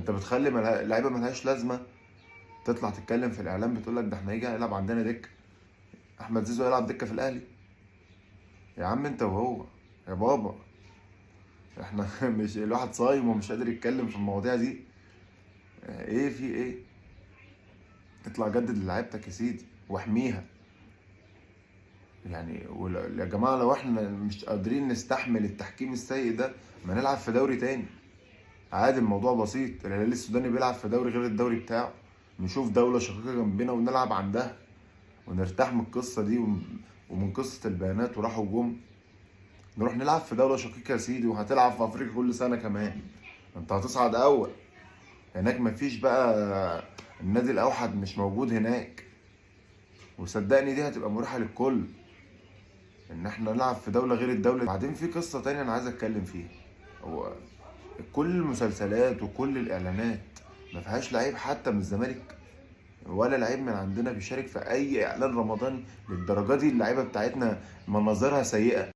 انت بتخلي اللعيبه ملهاش لازمه تطلع تتكلم في الاعلام، بتقول لك ده احنا هيجي هيلعب عندنا دكه، احمد زيزو هيلعب دكه في الاهلي؟ يا عم انت وهو، يا بابا احنا مش الواحد صايم ومش قادر يتكلم في المواضيع دي. ايه في ايه؟ اطلع جدد لعيبتك يا سيدي واحميها. يعني يا جماعه لو احنا مش قادرين نستحمل التحكيم السيء ده، ما نلعب في دوري تاني عادي. الموضوع بسيط، الهلال السوداني بيلعب في دوري غير الدوري بتاعه، نشوف دولة شقيقة جنبنا ونلعب عندها ونرتاح من القصة دي ومن قصة البيانات وراحوا وجم. نروح نلعب في دولة شقيقة يا سيدي، وهتلعب في أفريقيا كل سنة كمان، أنت هتصعد أول. هناك مفيش بقى النادي الأوحد، مش موجود هناك. وصدقني دي هتبقى مريحة للكل، إن احنا نلعب في دولة غير الدولة. بعدين في قصة تانية أنا عايز أتكلم فيها. هو كل المسلسلات وكل الإعلانات ما فيهاش لعيب حتى من الزمالك، ولا لعيب من عندنا بيشارك في اي اعلان رمضاني؟ للدرجه دي اللعيبه بتاعتنا مناظرها سيئه؟